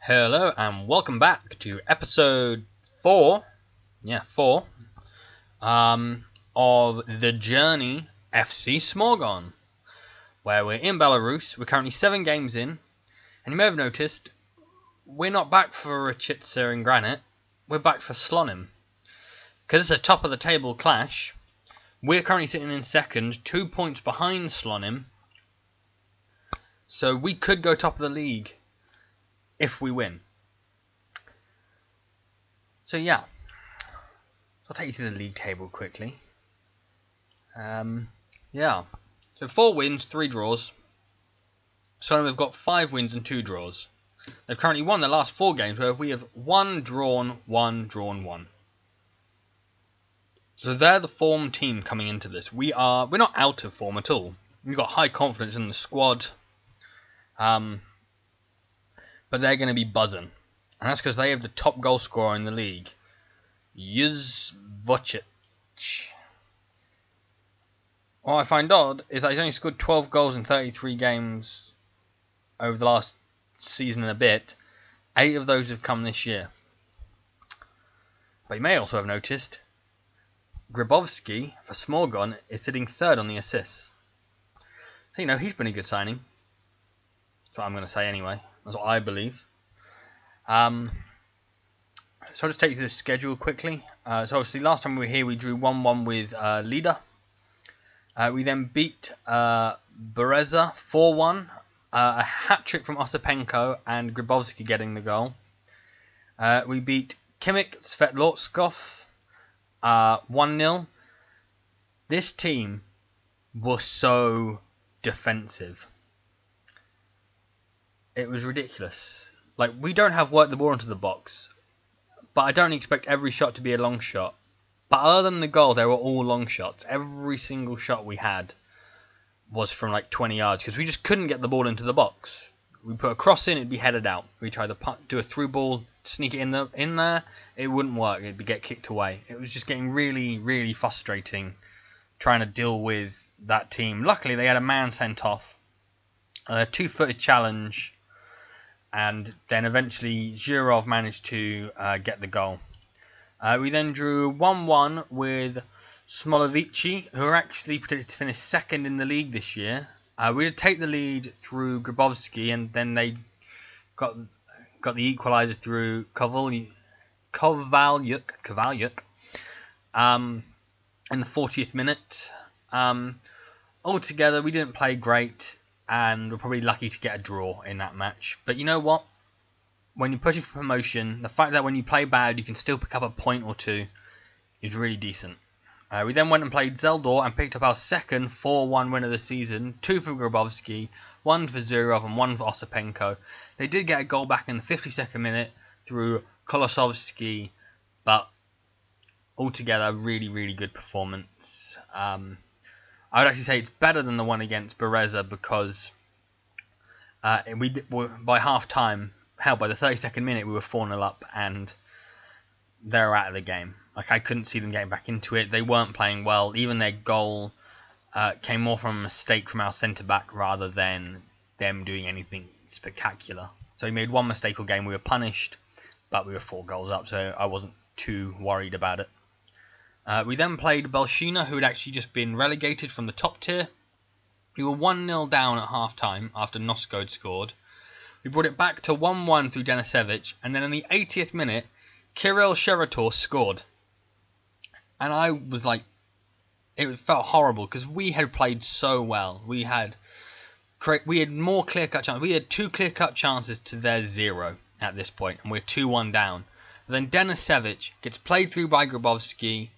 Hello and welcome back to episode 4, of The Journey FC Smorgon, where we're in Belarus. We're currently 7 games in, and you may have noticed we're not back for Rachitsa and Granite, we're back for Smor'Hon. Because it's a top of the table clash, we're currently sitting in second, 2 points behind Smor'Hon, so we could go top of the league if we win. So yeah, I'll take you through the league table quickly. So 4 wins, 3 draws. So we've got 5 wins and 2 draws. They've currently won their last 4 games, where we have 1 drawn, 1 drawn, 1. So they're the form team coming into this. We're not out of form at all. We've got high confidence in the squad. But they're going to be buzzing. And that's because they have the top goal scorer in the league, Vocic. What I find odd is that he's only scored 12 goals in 33 games over the last season and a bit. 8 of those have come this year. But you may also have noticed Grabowski for Smorgon is sitting 3rd on the assists. So, he's been a good signing. That's what I'm going to say anyway. That's what I believe. So I'll just take you through the schedule quickly. So obviously last time we were here we drew 1-1 with Lida. We then beat Bereza 4-1. A hat-trick from Osipenko and Grabowski getting the goal. We beat Kimik Svetlotskov 1-0. This team was so defensive. It was ridiculous. We don't have worked the ball into the box, but I don't expect every shot to be a long shot. But other than the goal, they were all long shots. Every single shot we had was from 20 yards, because we just couldn't get the ball into the box. We put a cross in, it'd be headed out. We tried to do a through ball, sneak it in there, it wouldn't work. It'd get kicked away. It was just getting really, really frustrating trying to deal with that team. Luckily, they had a man sent off, a 2-footed challenge. And then eventually Zhirov managed to get the goal. We then drew 1-1 with Smolovici, who are actually predicted to finish 2nd in the league this year. We did take the lead through Grabowski, and then they got the equaliser through Kovalyuk in the 40th minute. Altogether, we didn't play great. And we're probably lucky to get a draw in that match. But you know what? When you're pushing for promotion, the fact that when you play bad, you can still pick up a point or 2 is really decent. We then went and played Zeldor and picked up our second 4-1 win of the season. 2 for Grabowski, 1 for Zurov and 1 for Osipenko. They did get a goal back in the 52nd minute through Kolosovsky. But altogether, really, really good performance. I would actually say it's better than the one against Bereza, because we by half time, by the 32nd minute, we were 4-0 up and they were out of the game. I couldn't see them getting back into it. They weren't playing well. Even their goal came more from a mistake from our centre-back rather than them doing anything spectacular. So we made 1 mistake all game. We were punished, but we were 4 goals up, so I wasn't too worried about it. We then played Belshina, who had actually just been relegated from the top tier. We were 1-0 down at half-time after Nosko had scored. We brought it back to 1-1 through Denisevich, and then in the 80th minute, Kirill Sherator scored. And I was it felt horrible, because we had played so well. We had more clear-cut chances. We had 2 clear-cut chances to their 0 at this point, and we're 2-1 down. And then Denisevich gets played through by Grabowski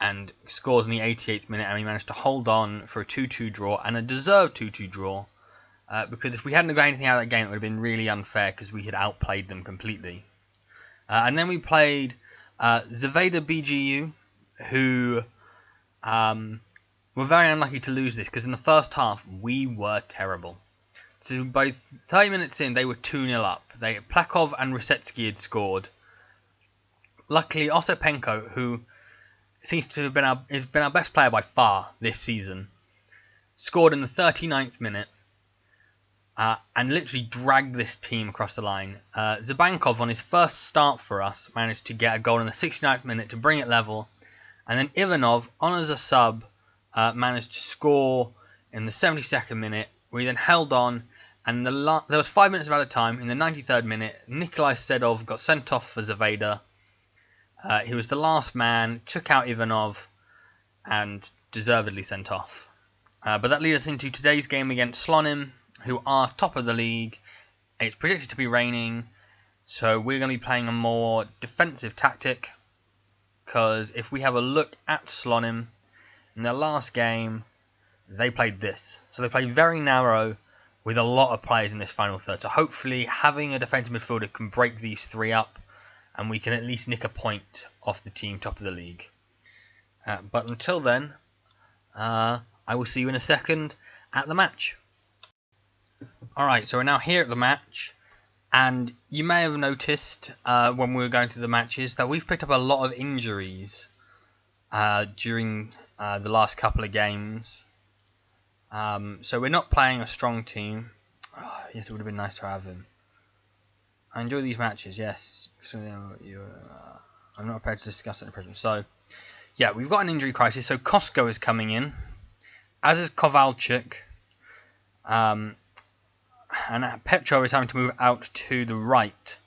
and scores in the 88th minute, and we managed to hold on for a 2-2 draw, and a deserved 2-2 draw, because if we hadn't got anything out of that game, it would have been really unfair, because we had outplayed them completely. And then we played Zaveda BGU, who were very unlucky to lose this, because in the first half, we were terrible. So by 30 minutes in, they were 2-0 up. Plakov and Rusetsky had scored. Luckily, Osipenko, who seems to have been our best player by far this season, scored in the 39th minute. and literally dragged this team across the line. Zabankov, on his first start for us, managed to get a goal in the 69th minute to bring it level. And then Ivanov, on as a sub, managed to score in the 72nd minute. We then held on, and there was 5 minutes of added time. In the 93rd minute, Nikolai Sedov got sent off for Zaveda. He was the last man, took out Ivanov, and deservedly sent off. But that leads us into today's game against Smor'Hon, who are top of the league. It's predicted to be raining, so we're going to be playing a more defensive tactic. Because if we have a look at Smor'Hon, in their last game, they played this. So they played very narrow with a lot of players in this final third. So hopefully having a defensive midfielder can break these three up, and we can at least nick a point off the team top of the league. But until then, I will see you in a second at the match. Alright, so we're now here at the match. And you may have noticed when we were going through the matches that we've picked up a lot of injuries during the last couple of games. So we're not playing a strong team. Oh, yes, it would have been nice to have him. I enjoy these matches, yes. I'm not prepared to discuss it in present. So, yeah, we've got an injury crisis. So Kosko is coming in, as is Kovalchuk. And Petrov is having to move out to the right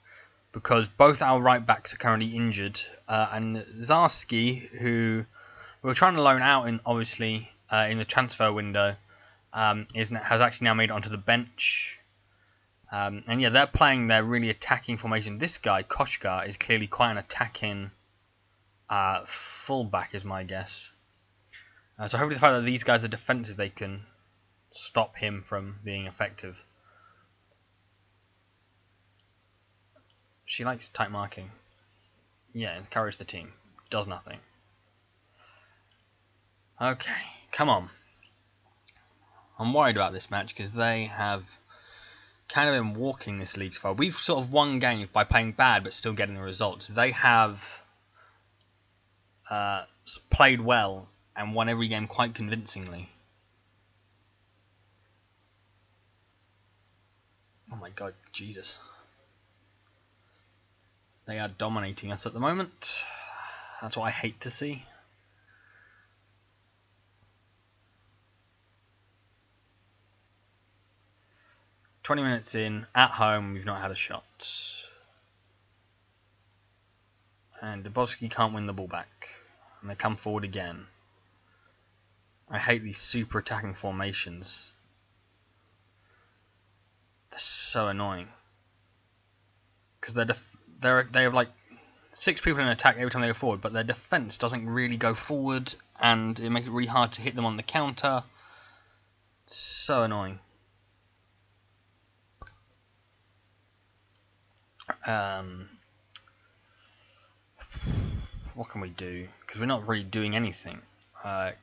because both our right backs are currently injured. And Zarsky, who we were trying to loan out in in the transfer window, has actually now made it onto the bench. And yeah, they're playing their really attacking formation. This guy, Koshkar, is clearly quite an attacking fullback, is my guess. So hopefully the fact that these guys are defensive, they can stop him from being effective. She likes tight marking. Yeah, encourage the team. Does nothing. Okay, come on. I'm worried about this match because they have kind of been walking this league so far. We've sort of won games by playing bad but still getting the results. They have played well and won every game quite convincingly. Oh my god, Jesus. They are dominating us at the moment. That's what I hate to see. "20 minutes in, at home, we've not had a shot. And Dubovsky can't win the ball back. And they come forward again. I hate these super attacking formations. They're so annoying. Because they have like 6 people in attack every time they go forward, but their defense doesn't really go forward, and it makes it really hard to hit them on the counter. It's so annoying. What can we do? Because we're not really doing anything. I'm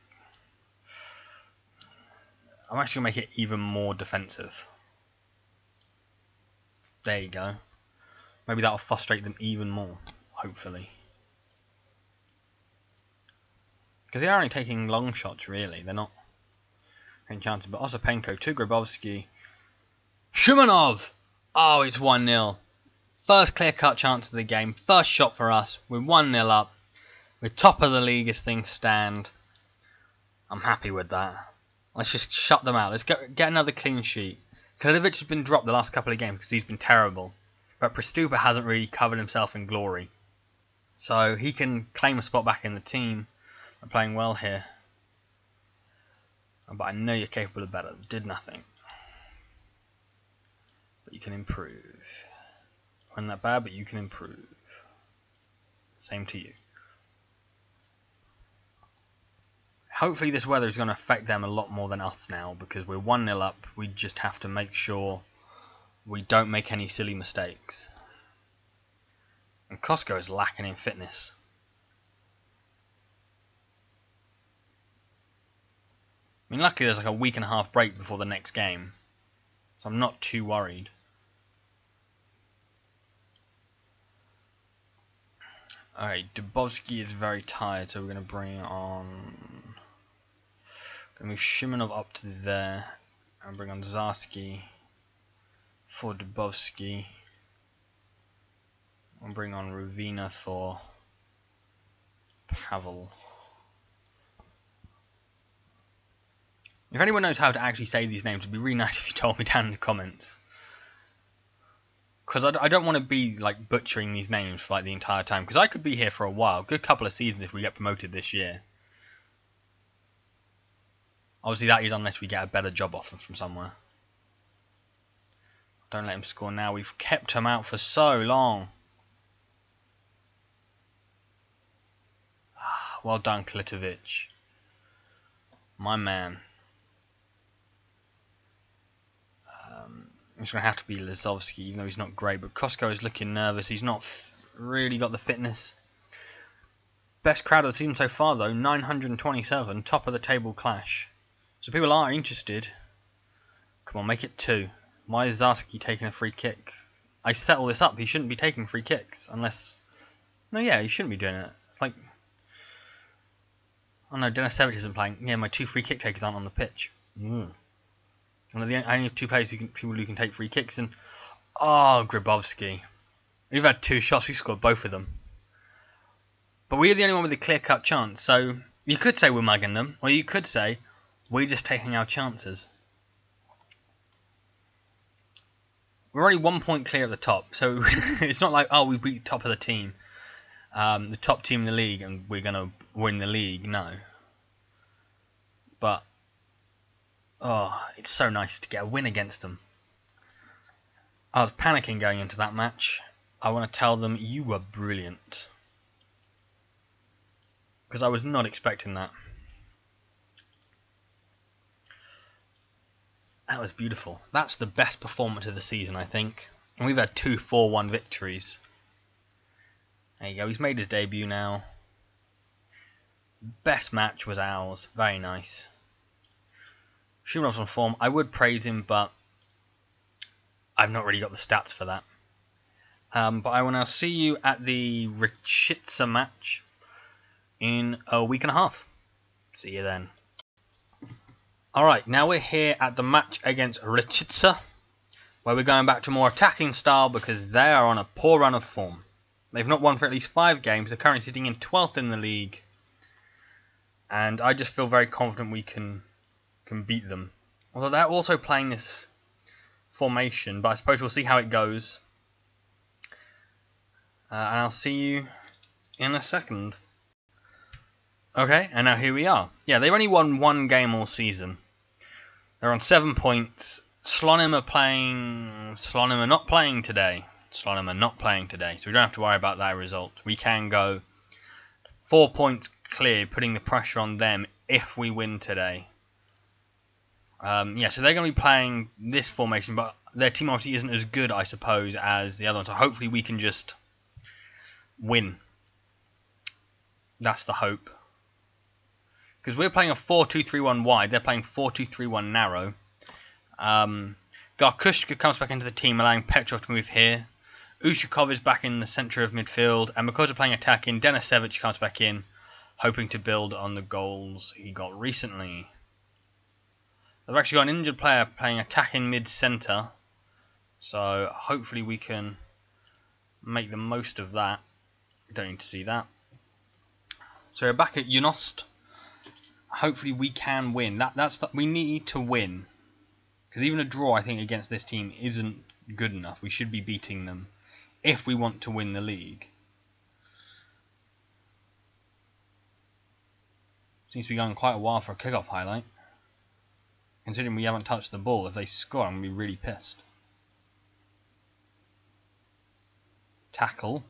actually going to make it even more defensive. There you go. Maybe that'll frustrate them even more, hopefully. Because they are only taking long shots, really. They're not taking chances. But Osipenko to Grabowski. Shumanov! Oh, it's 1-0. First clear-cut chance of the game. First shot for us. We're 1-0 up. We're top of the league as things stand. I'm happy with that. Let's just shut them out. Let's get another clean sheet. Klidovic has been dropped the last couple of games because he's been terrible. But Pristupa hasn't really covered himself in glory. So he can claim a spot back in the team. I'm playing well here. But I know you're capable of better. Did nothing. But you can improve. Wasn't that bad, but you can improve. Same to you. Hopefully this weather is going to affect them a lot more than us now, because we're 1-0 up. We just have to make sure we don't make any silly mistakes. And Kosko is lacking in fitness. I mean, luckily there's like a week and a half break before the next game, so I'm not too worried. Alright, Dubovsky is very tired, so we're going to bring on... Going to move Shimonov up to there, and bring on Zarsky. for Dubovsky. I'll bring on Ravina for Pavel. If anyone knows how to actually say these names, it'd be really nice if you told me down in the comments. Because I don't want to be like butchering these names for like the entire time. Because I could be here for a while, good couple of seasons if we get promoted this year. Obviously that is unless we get a better job offer from somewhere. Don't let him score now. We've kept him out for so long. Well done, Klitovic. My man. It's going to have to be Lazovsky, even though he's not great. But Kosko is looking nervous. He's not really got the fitness. Best crowd of the season so far, though. 927. Top of the table clash. So people are interested. Come on, make it 2. Why is Zarski taking a free kick? I set all this up. He shouldn't be taking free kicks. Unless... No, yeah, he shouldn't be doing it. It's like... Oh no, Denisevich isn't playing. Yeah, my 2 free kick takers aren't on the pitch. One of the only 2 players people who can take free kicks. And oh, Grabowski. We've had 2 shots. We scored both of them. But we're the only one with a clear-cut chance. So you could say we're mugging them, or you could say we're just taking our chances. We're only 1 point clear at the top, so it's not like, oh, we beat the top of the team, the top team in the league, and we're going to win the league. No. But, oh, it's so nice to get a win against them. I was panicking going into that match. I want to tell them, you were brilliant. Because I was not expecting that. That was beautiful. That's the best performance of the season, I think. And we've had 2 4-1 victories. There you go. He's made his debut now. Best match was ours. Very nice. Shumanov's on form. I would praise him, but I've not really got the stats for that. But I will now see you at the Richitsa match in a week and a half. See you then. Alright, now we're here at the match against Richitsa, where we're going back to more attacking style because they are on a poor run of form. They've not won for at least 5 games, they're currently sitting in 12th in the league, and I just feel very confident we can beat them. Although they're also playing this formation, but I suppose we'll see how it goes. And I'll see you in a second. Okay, and now here we are. Yeah, they've only won 1 game all season. They're on 7 points. Slonim are not playing today. So we don't have to worry about that result. We can go 4 points clear, putting the pressure on them if we win today. Yeah, so they're going to be playing this formation, but their team obviously isn't as good, I suppose, as the other one. So hopefully we can just win. That's the hope. Because we're playing a 4-2-3-1 wide, they're playing 4-2-3-1 narrow. Garkushka comes back into the team, allowing Petrov to move here. Ushakov is back in the centre of midfield, and because we're playing attacking, Denisevich comes back in, hoping to build on the goals he got recently. They've actually got an injured player playing attacking mid-centre, so hopefully we can make the most of that. Don't need to see that. So we're back at Junost. Hopefully we can win. We need to win. Because even a draw, I think, against this team isn't good enough. We should be beating them if we want to win the league. Seems to be going quite a while for a kickoff highlight. Considering we haven't touched the ball, if they score, I'm going to be really pissed. Tackle.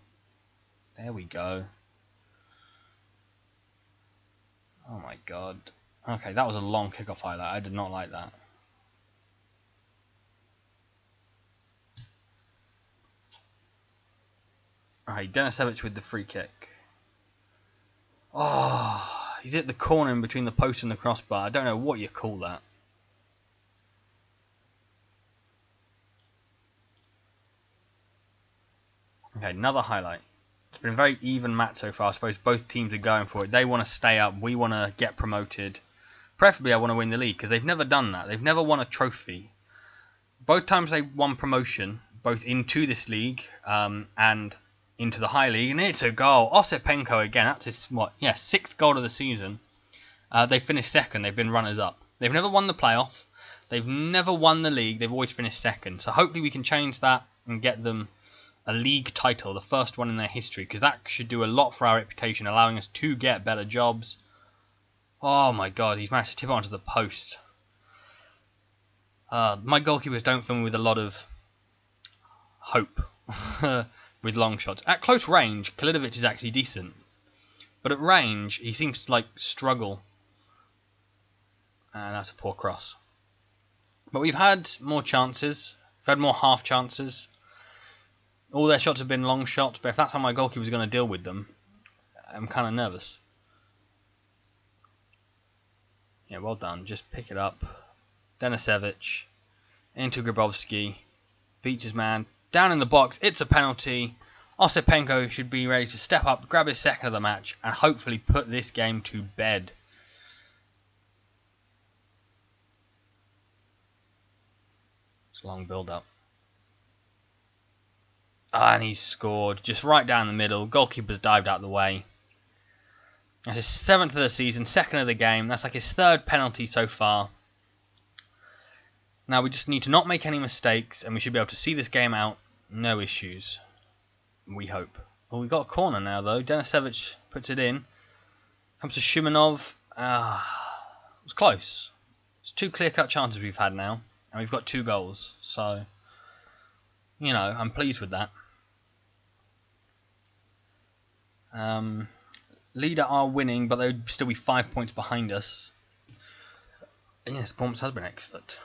There we go. Oh my god. Okay, that was a long kickoff highlight. I did not like that. Alright, Denisevich with the free kick. Oh, he's hit the corner in between the post and the crossbar. I don't know what you call that. Okay, another highlight. It's been a very even match so far. I suppose both teams are going for it. They want to stay up. We want to get promoted. Preferably I want to win the league because they've never done that. They've never won a trophy. both times they won promotion, both into this league and into the high league, and it's a goal. Osipenko again, that's his, what, yeah, 6th goal of the season. They finished second, they've been runners up. They've never won the playoff, they've never won the league, they've always finished second. So hopefully we can change that and get them a league title, the first one in their history, because that should do a lot for our reputation, allowing us to get better jobs. Oh my god, he's managed to tip it onto the post. My goalkeepers don't fill me with a lot of hope with long shots. At close range, Kalidovic is actually decent. But at range, he seems to struggle. And that's a poor cross. But we've had more chances. We've had more half chances. All their shots have been long shots, but if that's how my goalkeeper is going to deal with them, I'm kind of nervous. Yeah, well done. Just pick it up. Denisevich into Grabowski. Beats his man. Down in the box. It's a penalty. Osipenko should be ready to step up, grab his second of the match, and hopefully put this game to bed. It's a long build-up. And he's scored just right down the middle. Goalkeeper's dived out of the way. That's his 7th of the season, 2nd of the game. That's like his 3rd penalty so far. Now we just need to not make any mistakes, and we should be able to see this game out. No issues. We hope. Well, we've got a corner now, though. Denisevich puts it in. Comes to Shumanov. It was close. It's 2 clear-cut chances we've had now, and we've got 2 goals. So, you know, I'm pleased with that. Leader are winning, but they would still be 5 points behind us. And yes, performance has been excellent.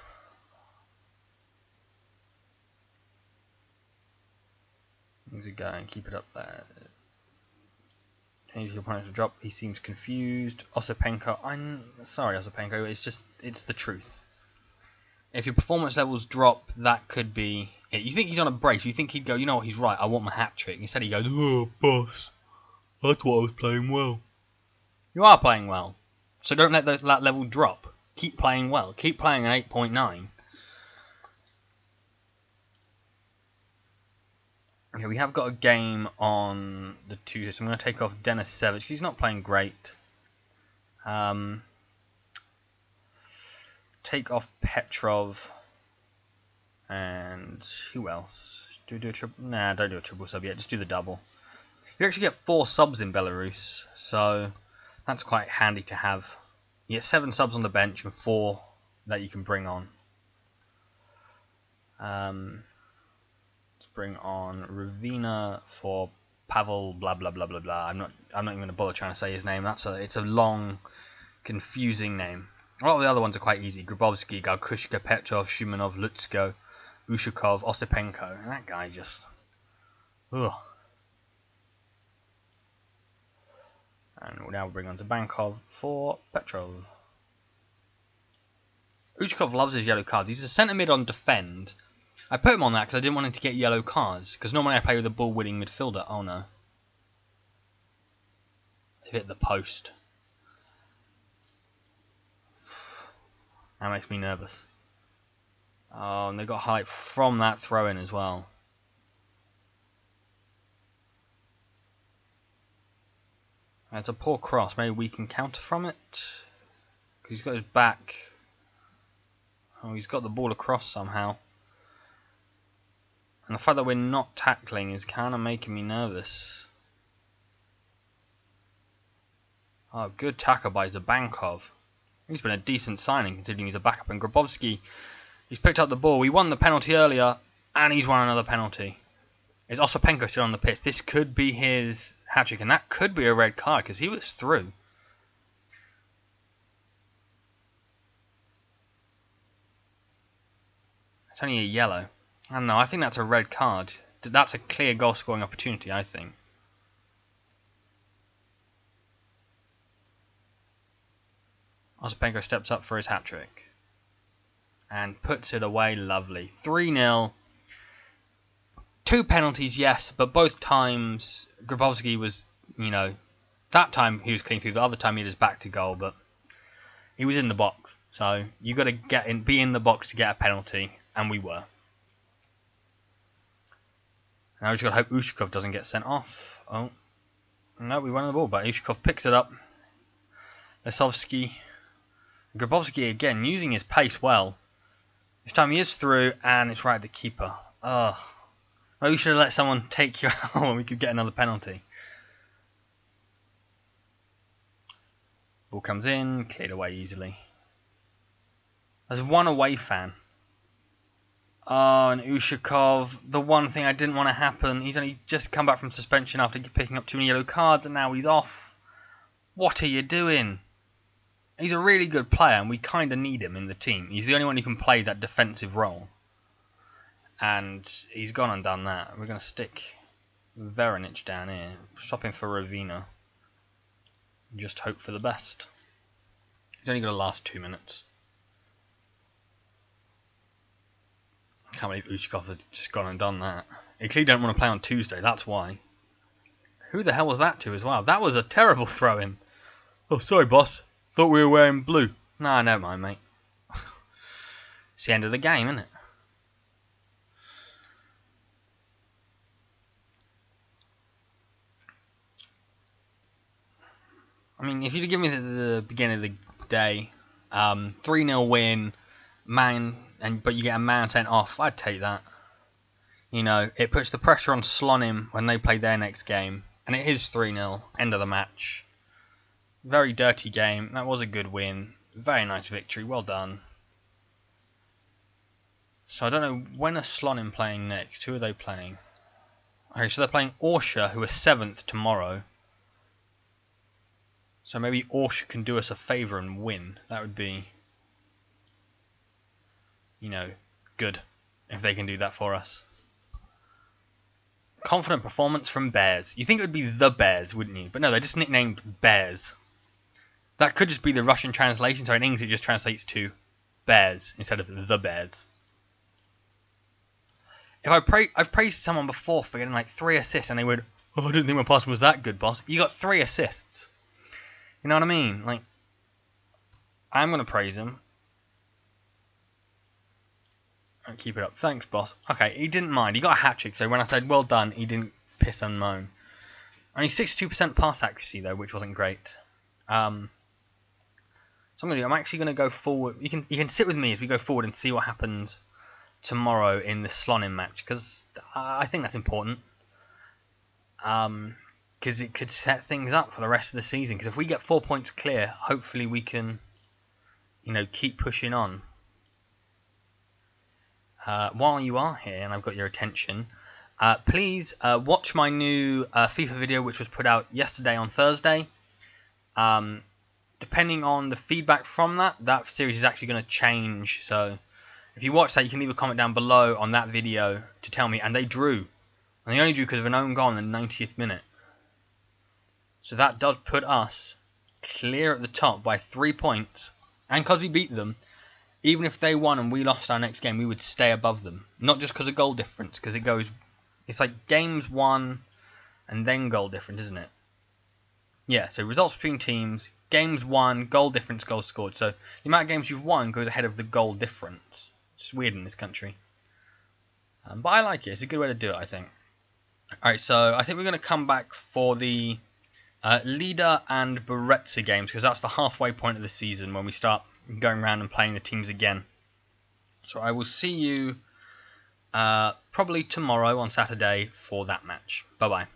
Things are going. Keep it up there. Change your opponent to drop. He seems confused. Osipenko. I'm sorry, Osipenko. It's the truth. If your performance levels drop, that could be it. You think he's on a brace. You think he'd go, you know what, he's right. I want my hat trick. Instead he goes, oh, boss. I thought I was playing well. You are playing well. So don't let that level drop. Keep playing well. Keep playing an 8.9. Okay, we have got a game on the Tuesday, so I'm going to take off Denisevich because he's not playing great. Take off Petrov. And who else? Do we do a triple? Nah, don't do a triple sub yet. Just do the double. You actually get 4 subs in Belarus, so that's quite handy to have. You get 7 subs on the bench and 4 that you can bring on. Let's bring on Ravina for Pavel blah blah blah blah blah. I'm not even going to bother trying to say his name. It's a long, confusing name. A lot of the other ones are quite easy. Grabowski, Galkushka, Petrov, Shumanov, Lutsko, Ushakov, Osipenko. And that guy just... ugh. And we'll now bring on Zabankov for Petrov. Ushakov loves his yellow cards. He's a centre mid on defend. I put him on that because I didn't want him to get yellow cards. Because normally I play with a ball-winning midfielder. Oh no. They've hit the post. That makes me nervous. Oh, and they got height from that throw-in as well. That's a poor cross. Maybe we can counter from it. Because he's got his back. Oh, he's got the ball across somehow. And the fact that we're not tackling is kind of making me nervous. Oh, good tackle by Zabankov. He's been a decent signing considering he's a backup. And Grabowski, he's picked up the ball. We won the penalty earlier, and he's won another penalty. Is Osipenko still on the pitch? This could be his hat-trick, and that could be a red card because he was through. It's only a yellow. I don't know. I think that's a red card. That's a clear goal-scoring opportunity, I think. Osipenko steps up for his hat-trick. And puts it away. Lovely. 3-0. 2 penalties, yes, but both times Grabowski was, you know, that time he was clean through, the other time he had his back to goal, but he was in the box. So you got to be in the box to get a penalty, And we were. Now we just got to hope Ushakov doesn't get sent off. Oh, no, we won the ball, but Ushakov picks it up. Lesovsky. Grabowski again, using his pace well. This time he is through, and it's right at the keeper. Ugh. Maybe we should have let someone take you out when we could get another penalty. Ball comes in, cleared away easily. There's one away fan. Oh, and Ushakov, the one thing I didn't want to happen, he's only just come back from suspension after picking up too many yellow cards, and now he's off. What are you doing? He's a really good player, and we kind of need him in the team. He's the only one who can play that defensive role. And he's gone and done that. We're going to stick Veronic down here, swap him for Rovina. Just hope for the best. He's only going to last 2 minutes. I can't believe Ushakov has just gone and done that. He clearly don't want to play on Tuesday, that's why. Who the hell was that to as well? That was a terrible throw-in. Oh, sorry, boss. Thought we were wearing blue. Nah, never mind, mate. It's the end of the game, isn't it? I mean, if you'd give me the beginning of the day, 3-0 win, but you get a man sent off, I'd take that. You know, it puts the pressure on Smor'Hon when they play their next game, and it is 3-0, end of the match. Very dirty game, that was a good win, very nice victory, well done. So I don't know, when are Smor'Hon playing next? Who are they playing? Okay, so they're playing Orsha, who are 7th tomorrow. So maybe Orsha can do us a favour and win. That would be, you know, good if they can do that for us. Confident performance from Bears. You think it would be the Bears, wouldn't you? But no, they're just nicknamed Bears. That could just be the Russian translation, so in English it just translates to Bears instead of the Bears. If I've praised someone before for getting like 3 assists and they would, oh, I didn't think my passing was that good, boss. You got 3 assists. You know what I mean? Like, I'm going to praise him. Right, keep it up. Thanks, boss. Okay, he didn't mind. He got a hat-trick, so when I said well done, he didn't piss and moan. Only 62% pass accuracy, though, which wasn't great. So I'm actually going to go forward. You can sit with me as we go forward and see what happens tomorrow in the Smor'Hon match, because I think that's important. Because it could set things up for the rest of the season. Because if we get 4 points clear, hopefully we can, you know, keep pushing on. While you are here and I've got your attention, please watch my new FIFA video, which was put out yesterday on Thursday. Depending on the feedback from that series is actually going to change. So if you watch that, you can leave a comment down below on that video to tell me. And they drew. And they only drew because of an own goal in the 90th minute. So that does put us clear at the top by 3 points. And because we beat them, even if they won and we lost our next game, we would stay above them. Not just because of goal difference, because it's like games won and then goal difference, isn't it? Yeah, so results between teams, games won, goal difference, goals scored. So the amount of games you've won goes ahead of the goal difference. It's weird in this country. But I like it. It's a good way to do it, I think. Alright, so I think we're going to come back for the Lida and Beretsa games, because that's the halfway point of the season when we start going around and playing the teams again. So I will see you probably tomorrow on Saturday for that match. Bye bye.